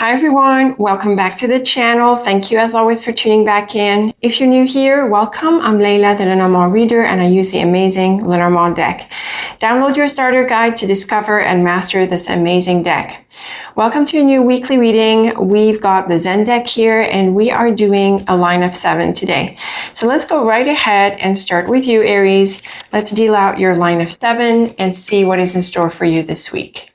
Hi everyone, welcome back to the channel. Thank you as always for tuning back in. If you're new here, welcome. I'm Layla, the Lenormand reader, and I use the amazing Lenormand deck. Download your starter guide to discover and master this amazing deck. Welcome to a new weekly reading. We've got the Zen deck here and we are doing a line of 7 today. So let's go right ahead and start with you, Aries. Let's deal out your line of 7 and see what is in store for you this week.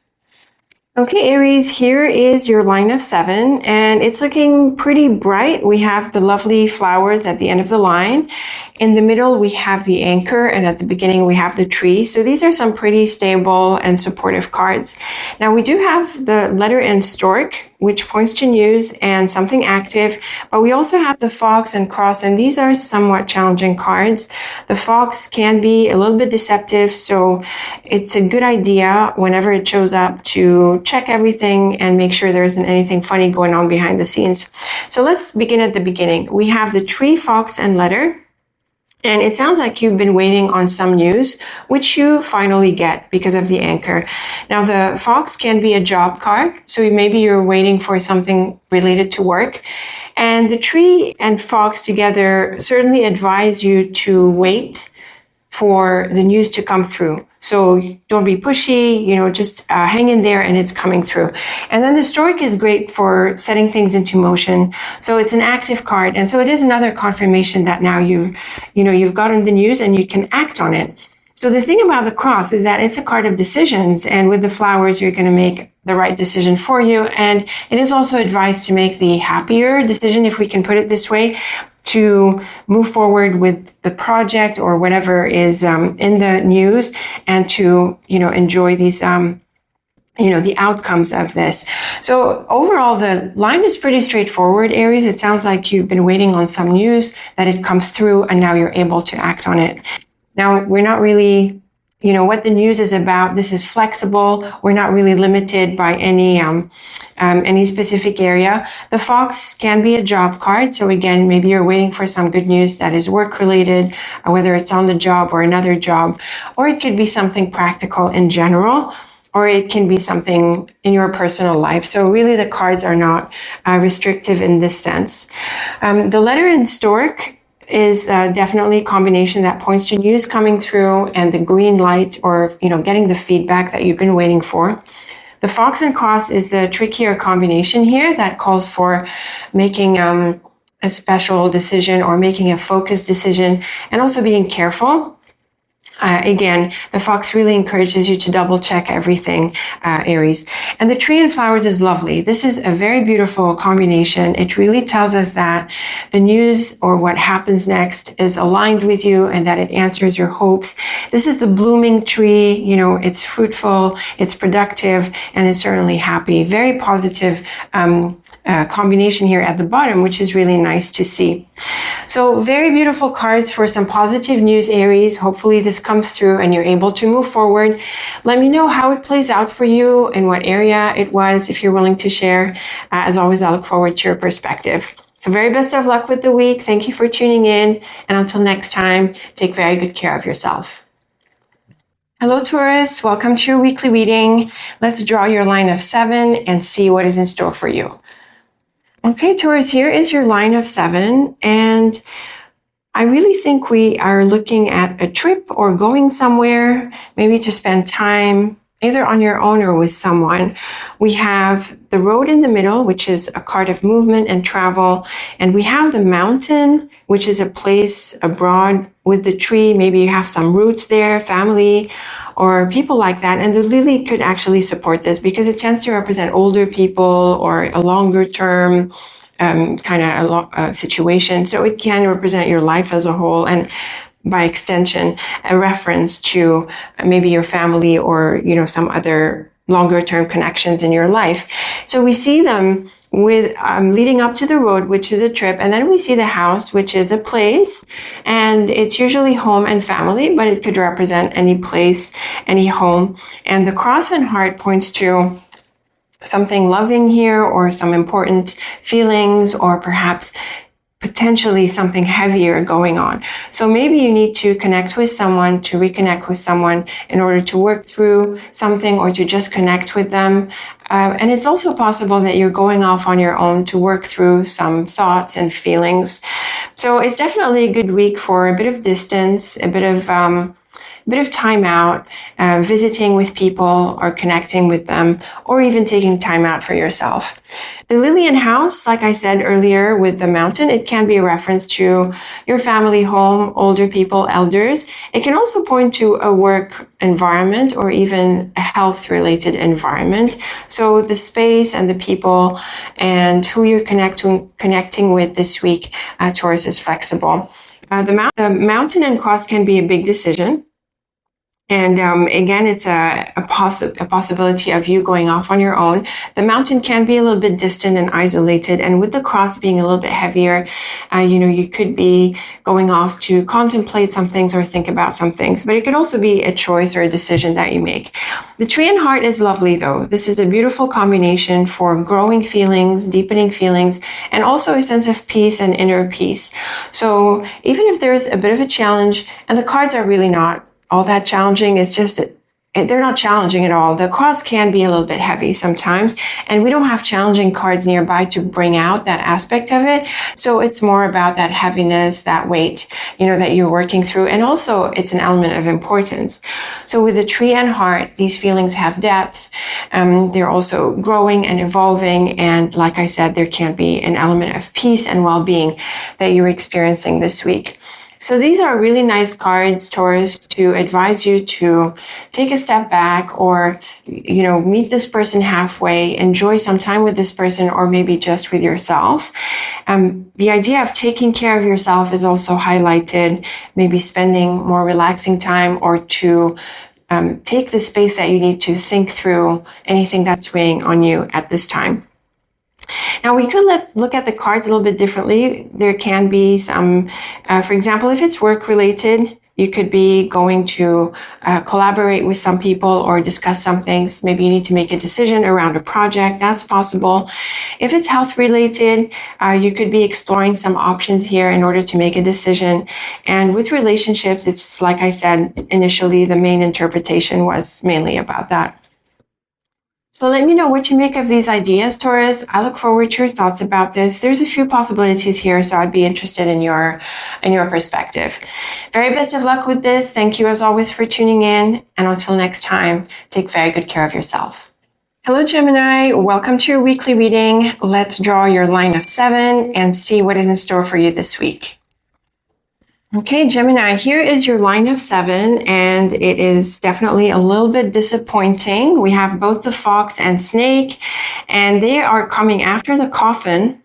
Okay, Aries, here is your line of 7, and it's looking pretty bright. We have the lovely flowers at the end of the line. In the middle, we have the anchor, and at the beginning, we have the tree. So these are some pretty stable and supportive cards. Now, we do have the letter N stork, which points to news and something active, but we also have the fox and cross, and these are somewhat challenging cards. The fox can be a little bit deceptive, so it's a good idea whenever it shows up to check everything and make sure there isn't anything funny going on behind the scenes. So let's begin at the beginning. We have the tree, fox, and letter. And it sounds like you've been waiting on some news, which you finally get because of the anchor. Now, the fox can be a job card. So maybe you're waiting for something related to work. And the tree and fox together certainly advise you to wait for the news to come through. So don't be pushy, just hang in there and it's coming through. And then the stork is great for setting things into motion. So it's an active card. And so it is another confirmation that now you've gotten the news and you can act on it. So the thing about the cross is that it's a card of decisions. And with the flowers, you're going to make the right decision for you. And it is also advised to make the happier decision, if we can put it this way, to move forward with the project or whatever is in the news, and to enjoy these the outcomes of this. So overall, the line is pretty straightforward, Aries. It sounds like you've been waiting on some news, that it comes through, and now you're able to act on it. Now, we're not really what the news is about. This is flexible. We're not really limited by any specific area. The fox can be a job card. So again, maybe you're waiting for some good news that is work related, whether it's on the job or another job, or it could be something practical in general, or it can be something in your personal life. So really the cards are not restrictive in this sense. The letter in stork is definitely a combination that points to news coming through and the green light, or getting the feedback that you've been waiting for. The fox and cross is the trickier combination here that calls for making a special decision or making a focused decision, and also being careful. Again, the fox really encourages you to double check everything, Aries. And the tree and flowers is lovely. This is a very beautiful combination. It really tells us that the news or what happens next is aligned with you and that it answers your hopes. This is the blooming tree. It's fruitful, it's productive, and it's certainly happy. Very positive combination here at the bottom, which is really nice to see. So very beautiful cards for some positive news, Aries. Hopefully this comes through and you're able to move forward. Let me know how it plays out for you and what area it was, if you're willing to share. As always, I look forward to your perspective. So very best of luck with the week. Thank you for tuning in. And until next time, take very good care of yourself. Hello, Taurus. Welcome to your weekly reading. Let's draw your line of 7 and see what is in store for you. Okay, Taurus, here is your line of 7, and I really think we are looking at a trip or going somewhere, maybe to spend time either on your own or with someone. We have the road in the middle, which is a card of movement and travel, and we have the mountain, which is a place abroad with the tree. Maybe you have some roots there, family, or people like that. And the lily could actually support this because it tends to represent older people or a longer term situation. So it can represent your life as a whole, and by extension, a reference to maybe your family or, some other longer term connections in your life. So we see them with leading up to the road, which is a trip. And then we see the house, which is a place. And it's usually home and family, but it could represent any place, any home. And the cross and heart points to something loving here, or some important feelings, or perhaps potentially something heavier going on. So maybe you need to connect with someone, to reconnect with someone in order to work through something or to just connect with them. And it's also possible that you're going off on your own to work through some thoughts and feelings. So it's definitely a good week for a bit of distance, a bit of time out, visiting with people or connecting with them, or even taking time out for yourself. The Lillian house, like I said earlier with the mountain, it can be a reference to your family home, older people, elders. It can also point to a work environment or even a health-related environment. So the space and the people and who you're connecting with this week, Taurus, is flexible. The mountain and cross can be a big decision. And again, it's a possibility of you going off on your own. The mountain can be a little bit distant and isolated. And with the cross being a little bit heavier, you could be going off to contemplate some things or think about some things. But it could also be a choice or a decision that you make. The tree and heart is lovely, though. This is a beautiful combination for growing feelings, deepening feelings, and also a sense of peace and inner peace. So even if there's a bit of a challenge, and the cards are really not all that challenging, it's just that they're not challenging at all. The cross can be a little bit heavy sometimes, and we don't have challenging cards nearby to bring out that aspect of it. So it's more about that heaviness, that weight, that you're working through. And also it's an element of importance. So with the tree and heart, these feelings have depth. They're also growing and evolving. And like I said, there can be an element of peace and well-being that you're experiencing this week. So these are really nice cards, Taurus, to advise you to take a step back or, meet this person halfway, enjoy some time with this person, or maybe just with yourself. The idea of taking care of yourself is also highlighted, maybe spending more relaxing time or to take the space that you need to think through anything that's weighing on you at this time. Now, we could look at the cards a little bit differently. There can be some, for example, if it's work related, you could be going to collaborate with some people or discuss some things. Maybe you need to make a decision around a project. That's possible. If it's health related, you could be exploring some options here in order to make a decision. And with relationships, it's like I said initially, the main interpretation was mainly about that. So let me know what you make of these ideas, Taurus. I look forward to your thoughts about this. There's a few possibilities here, so I'd be interested in your perspective. Very best of luck with this. Thank you as always for tuning in. And until next time, take very good care of yourself. Hello, Gemini. Welcome to your weekly reading. Let's draw your line of 7 and see what is in store for you this week. Okay, Gemini, here is your line of 7, and it is definitely a little bit disappointing. We have both the fox and snake, and they are coming after the coffin,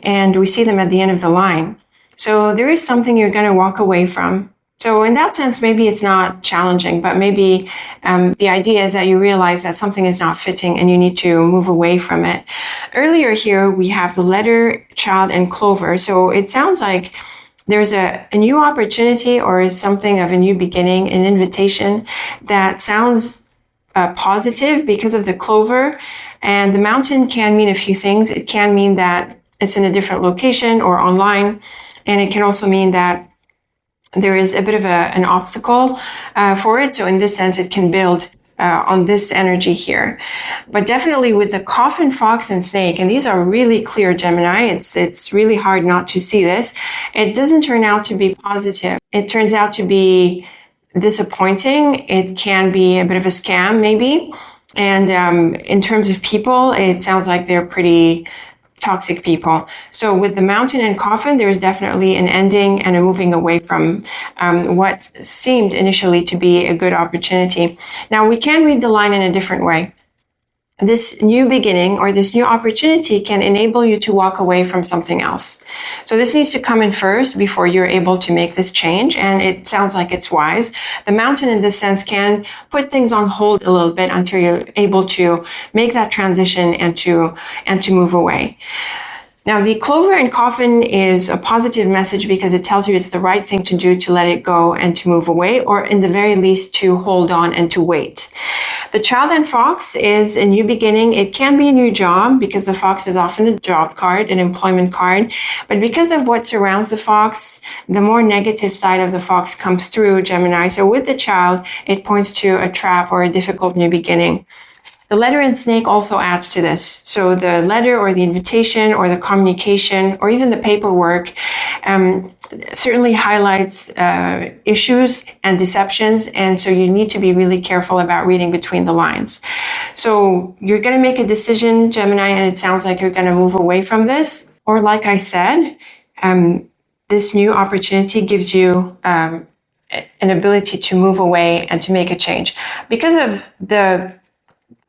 and we see them at the end of the line. So there is something you're going to walk away from. So in that sense, maybe it's not challenging, but maybe the idea is that you realize that something is not fitting and you need to move away from it. Earlier here, we have the letter, child, and clover. So it sounds like there's a new opportunity or something of a new beginning, an invitation that sounds positive because of the clover. And the mountain can mean a few things. It can mean that it's in a different location or online. And it can also mean that there is a bit of an obstacle for it. So in this sense, it can build on this energy here. But definitely with the coffin, fox, and snake, and these are really clear, Gemini, it's really hard not to see this. It doesn't turn out to be positive. It turns out to be disappointing. It can be a bit of a scam, maybe. And in terms of people, it sounds like they're pretty toxic people. So with the mountain and coffin, there is definitely an ending and a moving away from what seemed initially to be a good opportunity. Now, we can read the line in a different way. This new beginning or this new opportunity can enable you to walk away from something else. So this needs to come in first before you're able to make this change. And it sounds like it's wise. The mountain in this sense can put things on hold a little bit until you're able to make that transition and to move away. Now, the clover and coffin is a positive message because it tells you it's the right thing to do to let it go and to move away, or in the very least to hold on and to wait. The child and fox is a new beginning. It can be a new job because the fox is often a job card, an employment card. But because of what surrounds the fox, the more negative side of the fox comes through, Gemini. So with the child, it points to a trap or a difficult new beginning. The letter and snake also adds to this. So the letter or the invitation or the communication or even the paperwork certainly highlights issues and deceptions. And so you need to be really careful about reading between the lines. So you're going to make a decision, Gemini, and it sounds like you're going to move away from this. Or like I said, this new opportunity gives you an ability to move away and to make a change. Because of the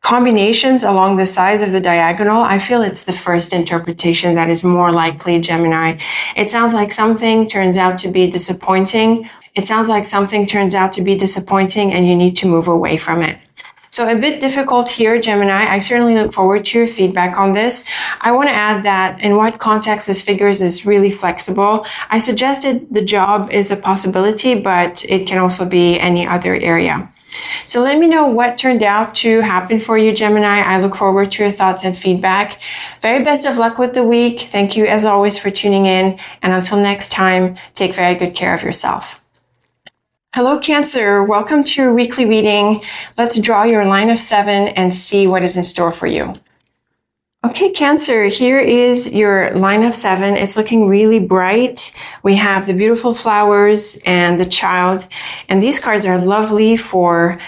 combinations along the sides of the diagonal, I feel it's the first interpretation that is more likely, Gemini. It sounds like something turns out to be disappointing. And you need to move away from it. So a bit difficult here, Gemini. I certainly look forward to your feedback on this. I want to add that in what context this figures is really flexible. I suggested the job is a possibility, but it can also be any other area. So let me know what turned out to happen for you, Gemini. I look forward to your thoughts and feedback. Very best of luck with the week. Thank you as always for tuning in. And until next time, take very good care of yourself. Hello, Cancer. Welcome to your weekly reading. Let's draw your line of 7 and see what is in store for you. Okay, Cancer, here is your line of 7. It's looking really bright. We have the beautiful flowers and the child. And these cards are lovely for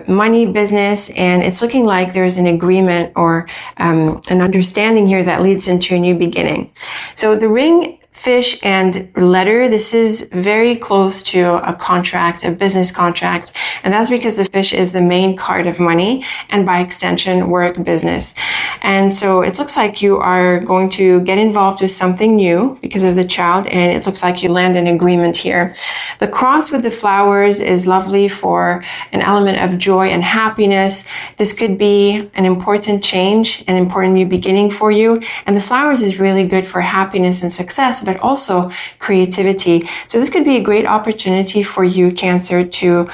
money, business, and it's looking like there's an agreement or an understanding here that leads into a new beginning. So the ring, fish, and letter, this is very close to a contract, a business contract. And that's because the fish is the main card of money and by extension, work, business. And so it looks like you are going to get involved with something new because of the child. And it looks like you land an agreement here. The cross with the flowers is lovely for an element of joy and happiness. This could be an important change, an important new beginning for you. And the flowers is really good for happiness and success, but also creativity. So this could be a great opportunity for you, Cancer, to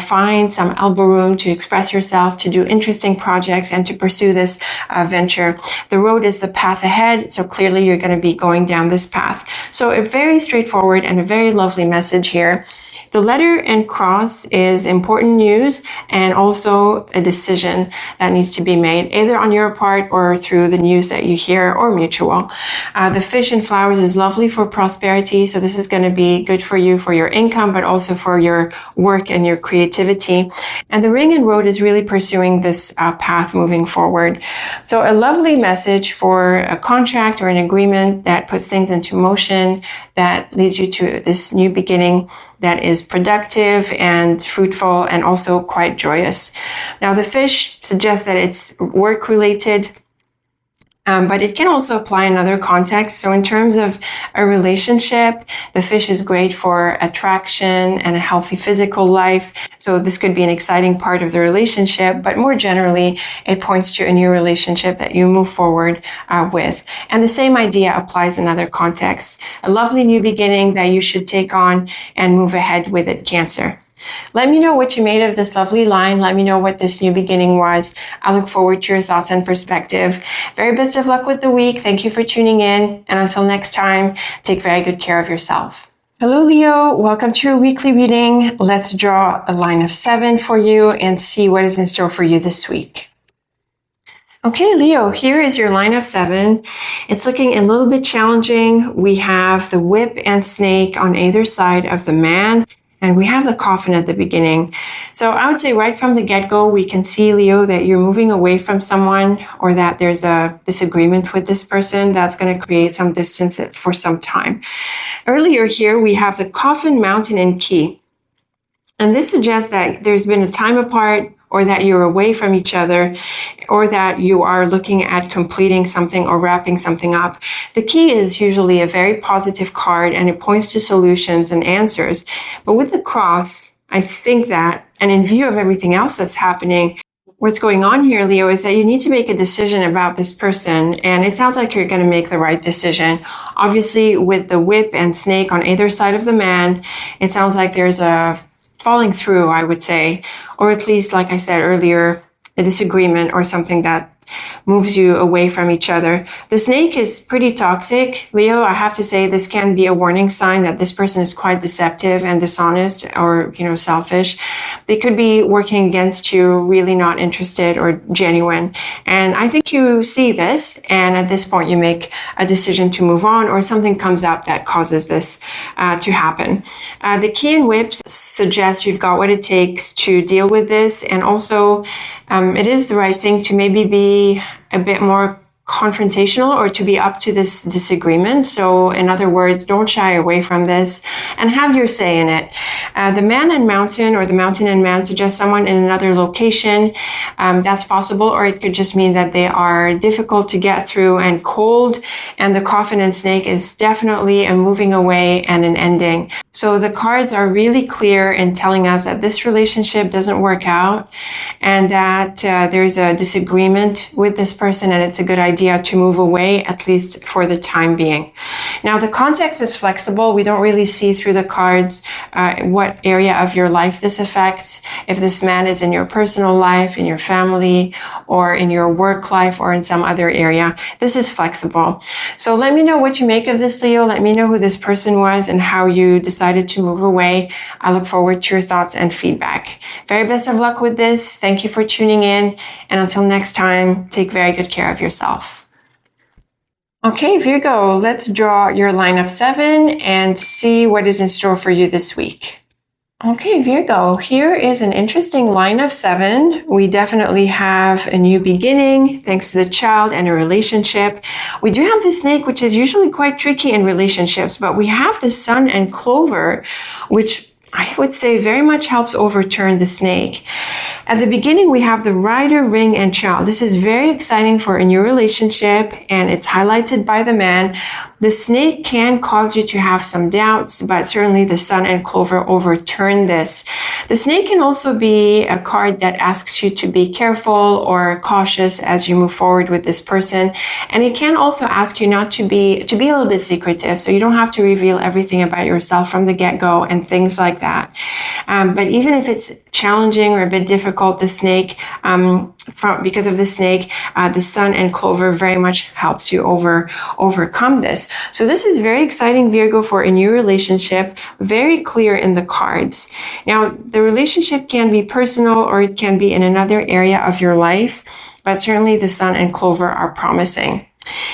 find some elbow room to express yourself, to do interesting projects, and to pursue this venture. The road is the path ahead, so clearly you're going to be going down this path. So a very straightforward and a very lovely message here. The letter and cross is important news and also a decision that needs to be made, either on your part or through the news that you hear or mutual. The fish and flowers is lovely for prosperity. So this is going to be good for you, for your income, but also for your work and your creativity. And the ring and road is really pursuing this path moving forward. So a lovely message for a contract or an agreement that puts things into motion, that leads you to this new beginning that is productive and fruitful and also quite joyous. Now, the fish suggests that it's work-related, but it can also apply in other contexts. So in terms of a relationship, the fish is great for attraction and a healthy physical life. So this could be an exciting part of the relationship, but more generally, it points to a new relationship that you move forward with. And the same idea applies in other contexts. A lovely new beginning that you should take on and move ahead with it, Cancer. Let me know what you made of this lovely line. Let me know what this new beginning was. I look forward to your thoughts and perspective. Very best of luck with the week. Thank you for tuning in. And until next time, take very good care of yourself. Hello, Leo. Welcome to your weekly reading. Let's draw a line of 7 for you and see what is in store for you this week. Okay, Leo, here is your line of 7. It's looking a little bit challenging. We have the whip and snake on either side of the man. And we have the coffin at the beginning. So I would say right from the get-go, we can see, Leo, that you're moving away from someone or that there's a disagreement with this person that's going to create some distance for some time. Earlier here, we have the coffin, mountain, and key. And this suggests that there's been a time apart, or that you're away from each other, or that you are looking at completing something or wrapping something up. The key is usually a very positive card, and it points to solutions and answers. But with the cross, I think that, and in view of everything else that's happening, what's going on here, Leo, is that you need to make a decision about this person, and it sounds like you're going to make the right decision. Obviously, with the whip and snake on either side of the man, it sounds like there's a falling through, I would say, or at least, like I said earlier, a disagreement or something that moves you away from each other. The snake is pretty toxic. Leo, I have to say this can be a warning sign that this person is quite deceptive and dishonest or, selfish. They could be working against you, really not interested or genuine. And I think you see this, and at this point you make a decision to move on, or something comes up that causes this to happen. The key in whips suggests you've got what it takes to deal with this, and also it is the right thing to maybe be a bit more confrontational or to be up to this disagreement. So in other words, don't shy away from this and have your say in it. The man and mountain, or the mountain and man, suggests someone in another location. That's possible, or it could just mean that they are difficult to get through and cold. And the coffin and snake is definitely a moving away and an ending. So the cards are really clear in telling us that this relationship doesn't work out, and that there's a disagreement with this person, and it's a good idea to move away, at least for the time being. Now, the context is flexible. We don't really see through the cards what area of your life this affects. If this man is in your personal life, in your family, or in your work life, or in some other area, this is flexible. So let me know what you make of this, Leo. Let me know who this person was and how you decided to move away. I look forward to your thoughts and feedback. Very best of luck with this. Thank you for tuning in. And until next time, take very good care of yourself. Okay, Virgo, let's draw your line of 7 and see what is in store for you this week. Okay, Virgo, here is an interesting line of 7. We definitely have a new beginning thanks to the child and a relationship. We do have the snake, which is usually quite tricky in relationships, but we have the sun and clover, which I would say very much helps overturn the snake. At the beginning, we have the rider, ring, and child. This is very exciting for a new relationship, and it's highlighted by the man. The snake can cause you to have some doubts, but certainly the sun and clover overturn this. The snake can also be a card that asks you to be careful or cautious as you move forward with this person. And it can also ask you not to be a little bit secretive, so you don't have to reveal everything about yourself from the get-go and things like that. But even if it's challenging or a bit difficult, the snake, because of the snake, the sun and clover very much helps you overcome this. So this is very exciting, Virgo, for a new relationship, very clear in the cards. Now, the relationship can be personal or it can be in another area of your life, but certainly the sun and clover are promising.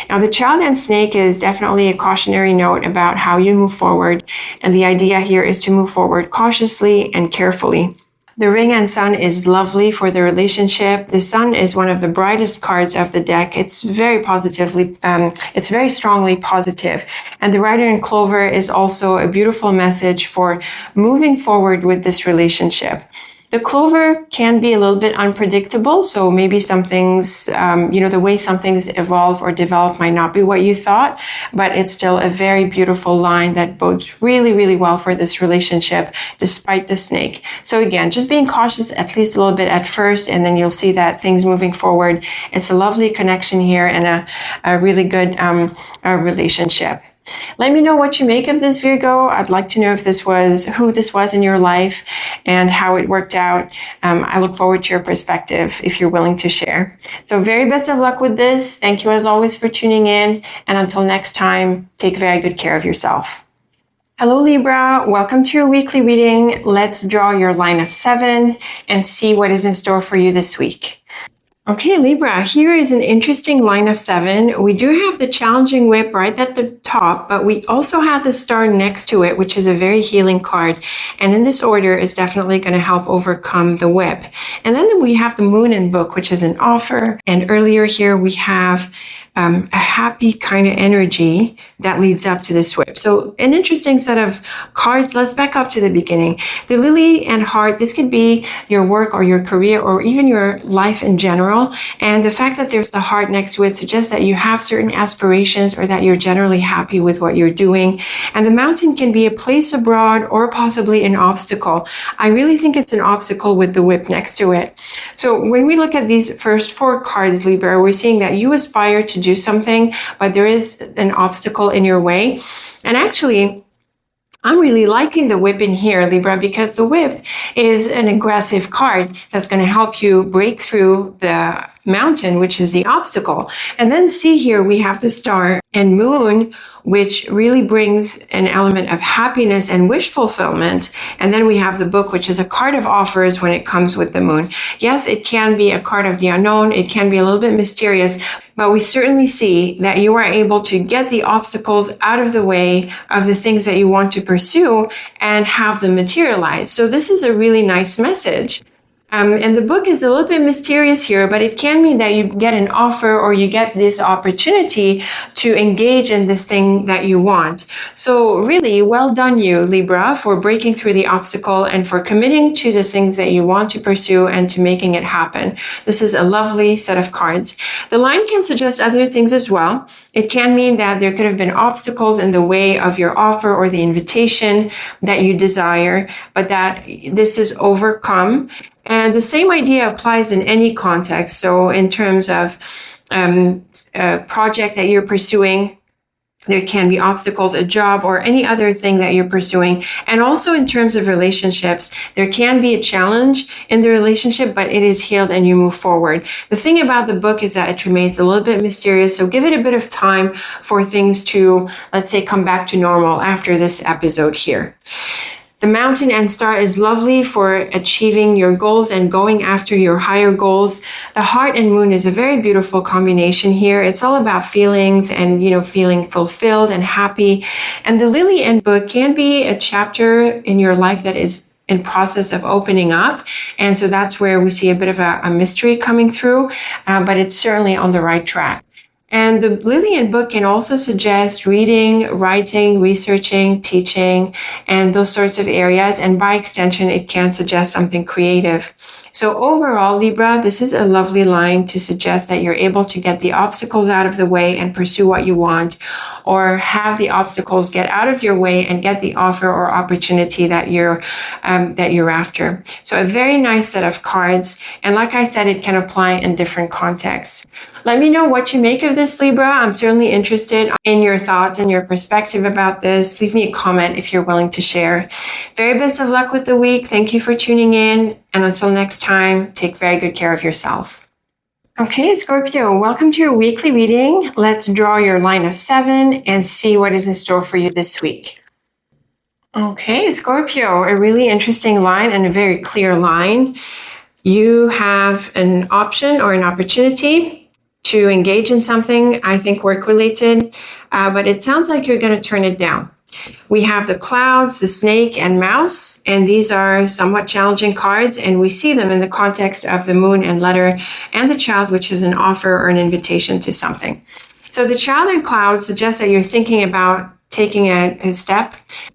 Now, the child and snake is definitely a cautionary note about how you move forward, and the idea here is to move forward cautiously and carefully. The ring and sun is lovely for the relationship. The sun is one of the brightest cards of the deck. It's very it's very strongly positive. And the rider and clover is also a beautiful message for moving forward with this relationship. The clover can be a little bit unpredictable, so maybe some things, the way some things evolve or develop might not be what you thought, but it's still a very beautiful line that bodes really, really well for this relationship, despite the snake. So again, just being cautious at least a little bit at first, and then you'll see that things moving forward. It's a lovely connection here and a really good relationship. Let me know what you make of this, Virgo. I'd like to know who this was in your life and how it worked out. I look forward to your perspective if you're willing to share. So very best of luck with this. Thank you as always for tuning in. And until next time, take very good care of yourself. Hello, Libra. Welcome to your weekly reading. Let's draw your line of 7 and see what is in store for you this week. Okay, Libra, here is an interesting line of 7. We do have the challenging whip right at the top, but we also have the star next to it, which is a very healing card. And in this order, it's definitely going to help overcome the whip. And then we have the moon and book, which is an offer. And earlier here, we have a happy kind of energy that leads up to this whip. So an interesting set of cards. Let's back up to the beginning. The Lily and Heart, this could be your work or your career or even your life in general. And the fact that there's the heart next to it suggests that you have certain aspirations or that you're generally happy with what you're doing. And the Mountain can be a place abroad or possibly an obstacle. I really think it's an obstacle with the whip next to it. So when we look at these first 4 cards, Libra, we're seeing that you aspire to do something, but there is an obstacle in your way. And actually, I'm really liking the whip in here, Libra, because the whip is an aggressive card that's going to help you break through the mountain, which is the obstacle. And then see here, we have the star and moon, which really brings an element of happiness and wish fulfillment. And then we have the book, which is a card of offers when it comes with the moon. Yes, it can be a card of the unknown. It can be a little bit mysterious, but we certainly see that you are able to get the obstacles out of the way of the things that you want to pursue and have them materialize. So this is a really nice message. And the book is a little bit mysterious here, but it can mean that you get an offer or you get this opportunity to engage in this thing that you want. So really, well done you, Libra, for breaking through the obstacle and for committing to the things that you want to pursue and to making it happen. This is a lovely set of cards. The line can suggest other things as well. It can mean that there could have been obstacles in the way of your offer or the invitation that you desire, but that this is overcome. And the same idea applies in any context. So in terms of a project that you're pursuing, there can be obstacles, a job, or any other thing that you're pursuing. And also in terms of relationships, there can be a challenge in the relationship, but it is healed and you move forward. The thing about the book is that it remains a little bit mysterious. So give it a bit of time for things to, let's say, come back to normal after this episode here. The Mountain and Star is lovely for achieving your goals and going after your higher goals. The Heart and Moon is a very beautiful combination here. It's all about feelings and, feeling fulfilled and happy. And the Lily and Book can be a chapter in your life that is in process of opening up. And so that's where we see a bit of a mystery coming through, but it's certainly on the right track. And the Lily and Book can also suggest reading, writing, researching, teaching, and those sorts of areas. And by extension, it can suggest something creative. So overall, Libra, this is a lovely line to suggest that you're able to get the obstacles out of the way and pursue what you want, or have the obstacles get out of your way and get the offer or opportunity that you're after. So a very nice set of cards. And like I said, it can apply in different contexts. Let me know what you make of this, Libra. I'm certainly interested in your thoughts and your perspective about this. Leave me a comment if you're willing to share. Very best of luck with the week. Thank you for tuning in. And until next time, take very good care of yourself. Okay, Scorpio, welcome to your weekly reading. Let's draw your line of 7 and see what is in store for you this week. Okay, Scorpio, a really interesting line and a very clear line. You have an option or an opportunity to engage in something, I think work-related, but it sounds like you're going to turn it down. We have the Clouds, the Snake, and Mouse, and these are somewhat challenging cards, and we see them in the context of the Moon and Letter, and the Child, which is an offer or an invitation to something. So the Child and Cloud suggests that you're thinking about taking a step.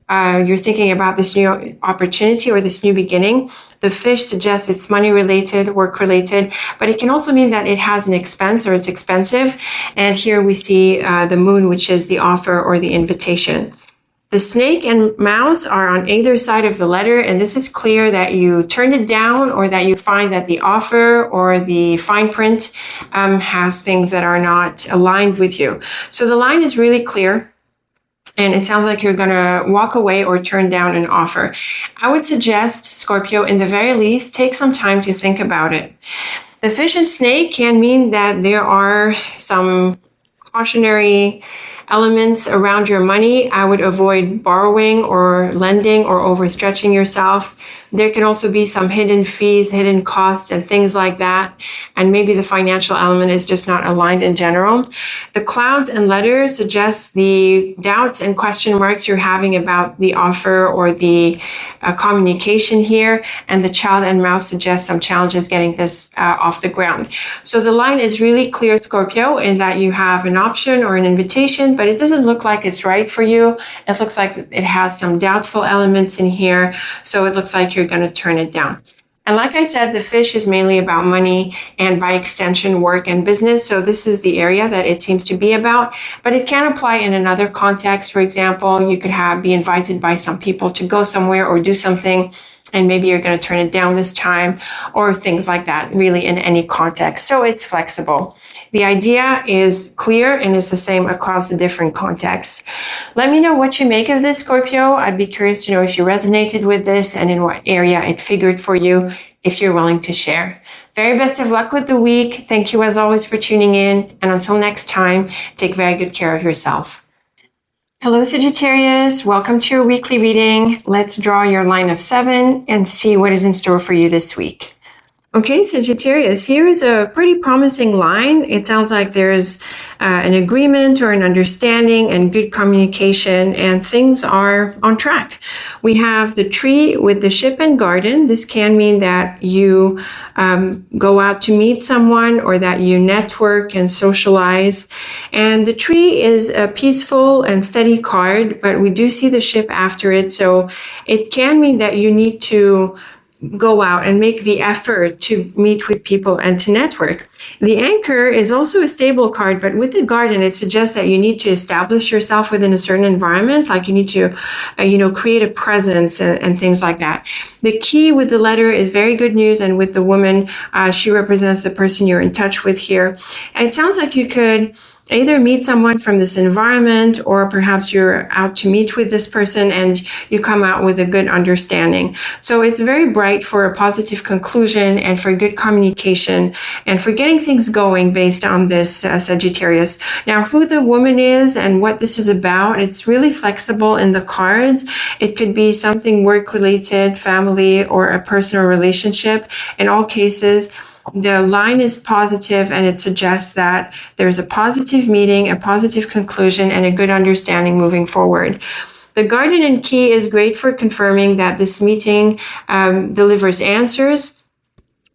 You're thinking about this new opportunity or this new beginning. The Fish suggests it's money related, work related, but it can also mean that it has an expense or it's expensive. And here we see the Moon, which is the offer or the invitation. The Snake and Mouse are on either side of the letter, and this is clear that you turn it down or that you find that the offer or the fine print has things that are not aligned with you. So the line is really clear. And it sounds like you're going to walk away or turn down an offer. I would suggest, Scorpio, in the very least, take some time to think about it. The Fish and Snake can mean that there are some cautionary elements around your money, I would avoid borrowing or lending or overstretching yourself. There can also be some hidden fees, hidden costs, and things like that. And maybe the financial element is just not aligned in general. The clouds and letters suggest the doubts and question marks you're having about the offer or the communication here. And the child and mouse suggest some challenges getting this off the ground. So the line is really clear, Scorpio, in that you have an option or an invitation, but it doesn't look like it's right for you. It looks like it has some doubtful elements in here. So it looks like you're going to turn it down. And like I said, the fish is mainly about money and by extension, work and business. So this is the area that it seems to be about, but it can apply in another context. For example, you could be invited by some people to go somewhere or do something, and maybe you're going to turn it down this time, or things like that, really in any context. So it's flexible. The idea is clear and is the same across the different contexts. Let me know what you make of this, Scorpio. I'd be curious to know if you resonated with this and in what area it figured for you, if you're willing to share. Very best of luck with the week. Thank you as always for tuning in. And until next time, take very good care of yourself. Hello, Sagittarius. Welcome to your weekly reading. Let's draw your line of 7 and see what is in store for you this week. Okay, Sagittarius, here is a pretty promising line. It sounds like there's an agreement or an understanding and good communication, and things are on track. We have the tree with the ship and garden. This can mean that you go out to meet someone or that you network and socialize. And the tree is a peaceful and steady card, but we do see the ship after it. So it can mean that you need to go out and make the effort to meet with people and to network. The anchor is also a stable card, but with the garden, it suggests that you need to establish yourself within a certain environment, like you need to, create a presence and things like that. The key with the letter is very good news, and with the woman, she represents the person you're in touch with here. And it sounds like you could either meet someone from this environment, or perhaps you're out to meet with this person and you come out with a good understanding. So it's very bright for a positive conclusion and for good communication and for getting things going based on this Sagittarius. Now, who the woman is and what this is about, it's really flexible in the cards. It could be something work-related, family, or a personal relationship. In all cases, the line is positive, and it suggests that there's a positive meeting, a positive conclusion, and a good understanding moving forward. The garden and key is great for confirming that this meeting delivers answers,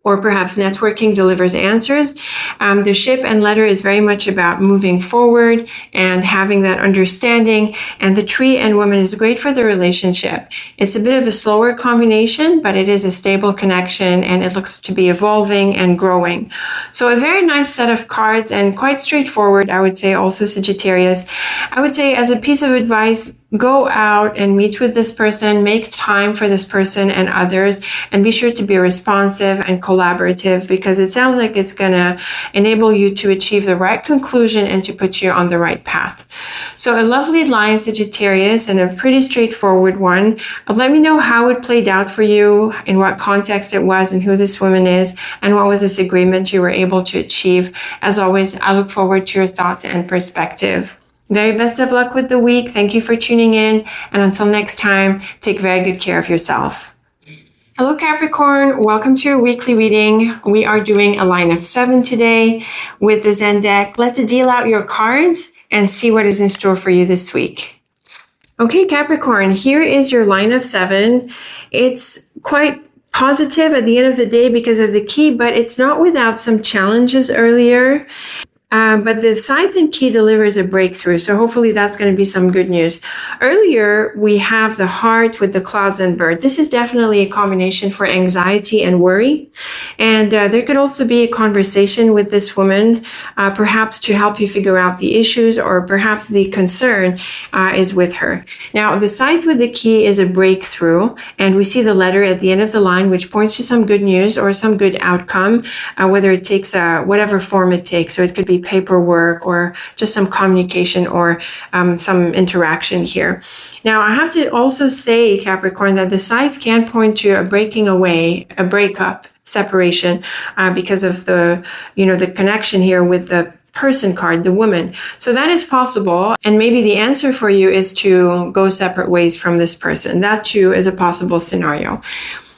or perhaps networking delivers answers. The ship and letter is very much about moving forward and having that understanding. And the tree and woman is great for the relationship. It's a bit of a slower combination, but it is a stable connection, and it looks to be evolving and growing. So a very nice set of cards, and quite straightforward, I would say, also Sagittarius. I would say, as a piece of advice, go out and meet with this person, make time for this person and others, and be sure to be responsive and collaborative, because it sounds like it's going to enable you to achieve the right conclusion and to put you on the right path. So a lovely line, Sagittarius, and a pretty straightforward one. Let me know how it played out for you, in what context it was, and who this woman is, and what was this agreement you were able to achieve. As always, I look forward to your thoughts and perspective. Very best of luck with the week. Thank you for tuning in. And until next time, take very good care of yourself. Hello, Capricorn. Welcome to your weekly reading. We are doing a line of 7 today with the Zen deck. Let's deal out your cards and see what is in store for you this week. Okay, Capricorn, here is your line of 7. It's quite positive at the end of the day because of the key, but it's not without some challenges earlier. But the scythe and key delivers a breakthrough. So hopefully that's going to be some good news. Earlier, we have the heart with the clouds and bird. This is definitely a combination for anxiety and worry. And there could also be a conversation with this woman, perhaps to help you figure out the issues, or perhaps the concern is with her. Now, the scythe with the key is a breakthrough. And we see the letter at the end of the line, which points to some good news or some good outcome, whether it takes whatever form it takes. So it could be paperwork or just some communication or some interaction here. Now, I have to also say, Capricorn, that the scythe can point to a breaking away, a breakup, separation, because of the connection here with the person card, the woman. So that is possible. And maybe the answer for you is to go separate ways from this person. That too is a possible scenario.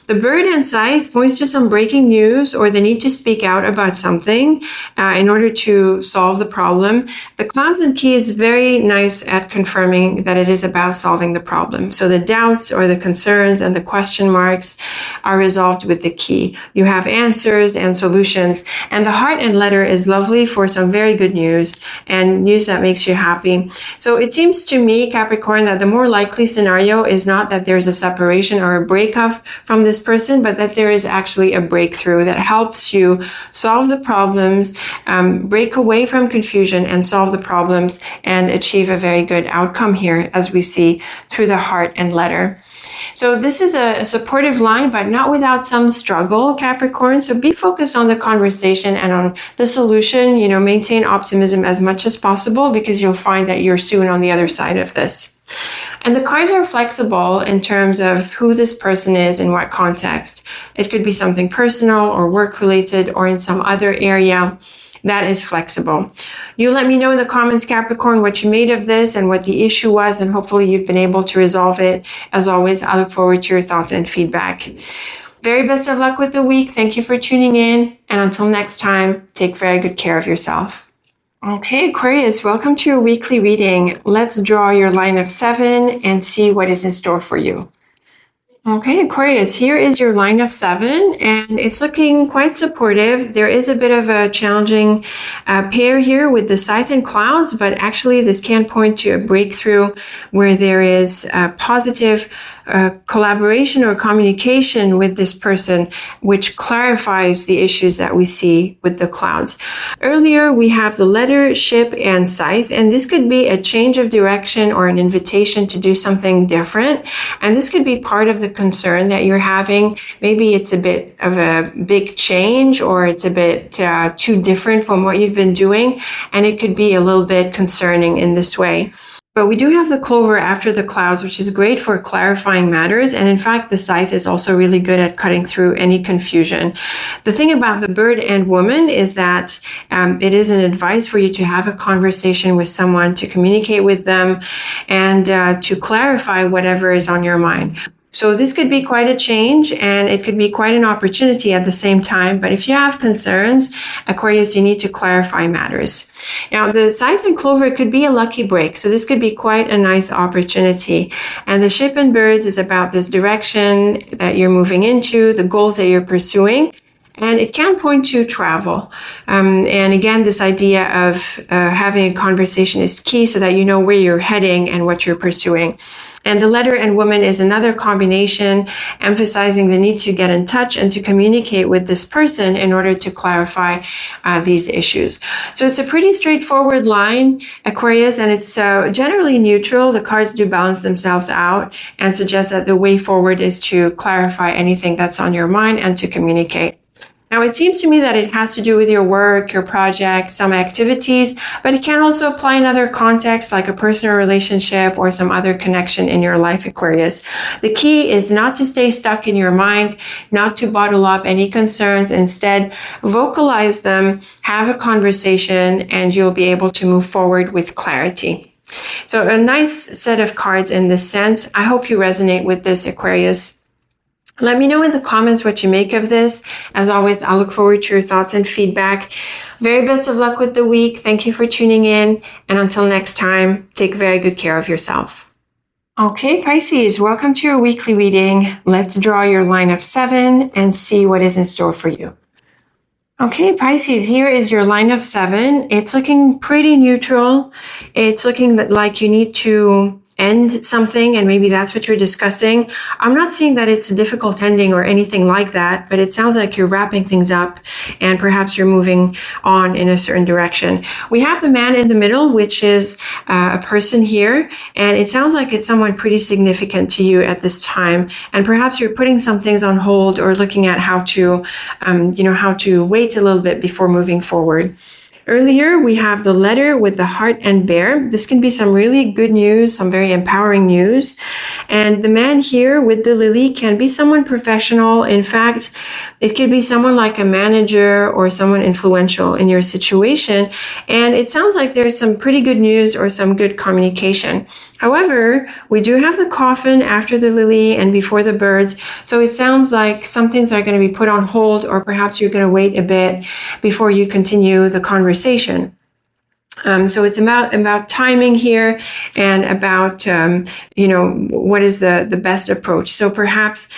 The bird and scythe points to some breaking news or the need to speak out about something in order to solve the problem. The clouds and key is very nice at confirming that it is about solving the problem. So the doubts or the concerns and the question marks are resolved with the key. You have answers and solutions. And the heart and letter is lovely for some very good news and news that makes you happy. So it seems to me, Capricorn, that the more likely scenario is not that there's a separation or a breakup from this person, but that there is actually a breakthrough that helps you solve the problems, break away from confusion and solve the problems and achieve a very good outcome here, as we see through the heart and letter. So this is a supportive line, but not without some struggle, Capricorn. So be focused on the conversation and on the solution. Maintain optimism as much as possible, because you'll find that you're soon on the other side of this. And the cards are flexible in terms of who this person is, in what context. It could be something personal or work-related or in some other area that is flexible. You let me know in the comments, Capricorn, what you made of this and what the issue was, and hopefully you've been able to resolve it. As always, I look forward to your thoughts and feedback. Very best of luck with the week. Thank you for tuning in. And until next time, take very good care of yourself. Okay, Aquarius, welcome to your weekly reading. Let's draw your line of 7 and see what is in store for you. Okay, Aquarius, here is your line of 7, and it's looking quite supportive. There is a bit of a challenging pair here with the scythe and clouds, but actually this can point to a breakthrough where there is a positive collaboration or communication with this person, which clarifies the issues that we see with the clouds. Earlier, we have the letter, ship, and scythe, and this could be a change of direction or an invitation to do something different. And this could be part of the concern that you're having. Maybe it's a bit of a big change, or it's a bit too different from what you've been doing, and it could be a little bit concerning in this way. But we do have the clover after the clouds, which is great for clarifying matters. And in fact, the scythe is also really good at cutting through any confusion. The thing about the bird and woman is that it is an advice for you to have a conversation with someone, to communicate with them, and to clarify whatever is on your mind. So this could be quite a change, and it could be quite an opportunity at the same time. But if you have concerns, Aquarius, you need to clarify matters. Now, the scythe and clover could be a lucky break. So this could be quite a nice opportunity. And the ship and birds is about this direction that you're moving into, the goals that you're pursuing. And it can point to travel. And again, this idea of having a conversation is key so that you know where you're heading and what you're pursuing. And the letter and woman is another combination, emphasizing the need to get in touch and to communicate with this person in order to clarify these issues. So it's a pretty straightforward line, Aquarius, and it's generally neutral. The cards do balance themselves out and suggest that the way forward is to clarify anything that's on your mind and to communicate. Now, it seems to me that it has to do with your work, your project, some activities, but it can also apply in other contexts like a personal relationship or some other connection in your life, Aquarius. The key is not to stay stuck in your mind, not to bottle up any concerns. Instead, vocalize them, have a conversation, and you'll be able to move forward with clarity. So a nice set of cards in this sense. I hope you resonate with this, Aquarius. Let me know in the comments what you make of this. As always, I'll look forward to your thoughts and feedback. Very best of luck with the week. Thank you for tuning in. And until next time, take very good care of yourself. Okay, Pisces, welcome to your weekly reading. Let's draw your line of 7 and see what is in store for you. Okay, Pisces, here is your line of 7. It's looking pretty neutral. It's looking like you need to end something, and maybe that's what you're discussing. I'm not saying that it's a difficult ending or anything like that, but it sounds like you're wrapping things up and perhaps you're moving on in a certain direction. We have the man in the middle, which is a person here, and it sounds like it's someone pretty significant to you at this time, and perhaps you're putting some things on hold or looking at how to wait a little bit before moving forward. Earlier, we have the letter with the heart and bear. This can be some really good news, some very empowering news. And the man here with the lily can be someone professional. In fact, it could be someone like a manager or someone influential in your situation. And it sounds like there's some pretty good news or some good communication. However, we do have the coffin after the lily and before the birds. So it sounds like some things are going to be put on hold, or perhaps you're going to wait a bit before you continue the conversation. So it's about timing here and about, what is the best approach. So perhaps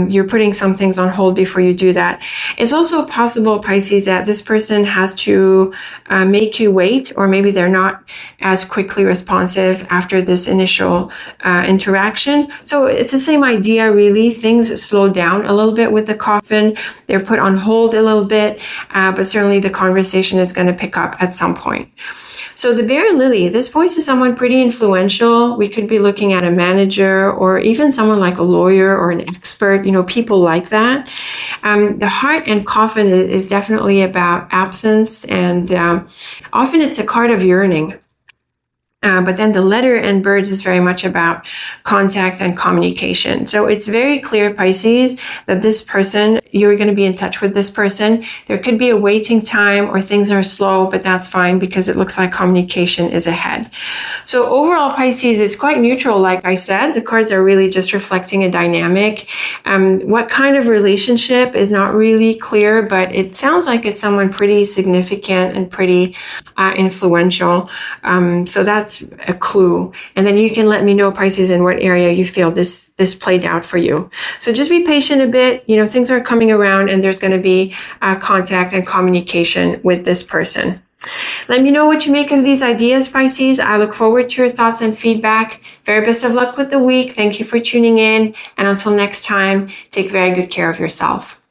you're putting some things on hold before you do that. It's also possible, Pisces, that this person has to make you wait, or maybe they're not as quickly responsive after this initial interaction. So it's the same idea, really. Things slow down a little bit with the coffin. They're put on hold a little bit, but certainly the conversation is going to pick up at some point. So the bear and lily, this points to someone pretty influential. We could be looking at a manager or even someone like a lawyer or an expert, people like that. The heart and coffin is definitely about absence, and often it's a card of yearning. But then the letter and birds is very much about contact and communication. So it's very clear, Pisces, that this person, you're going to be in touch with this person. There could be a waiting time or things are slow, but that's fine because it looks like communication is ahead. So overall, Pisces, it's quite neutral. Like I said, the cards are really just reflecting a dynamic. What kind of relationship is not really clear, but it sounds like it's someone pretty significant and pretty influential. So that's a clue. And then you can let me know, Pisces, in what area you feel this played out for you. So just be patient a bit. Things are coming around and there's going to be contact and communication with this person. Let me know what you make of these ideas, Pisces. I look forward to your thoughts and feedback. Very best of luck with the week. Thank you for tuning in. And until next time, take very good care of yourself.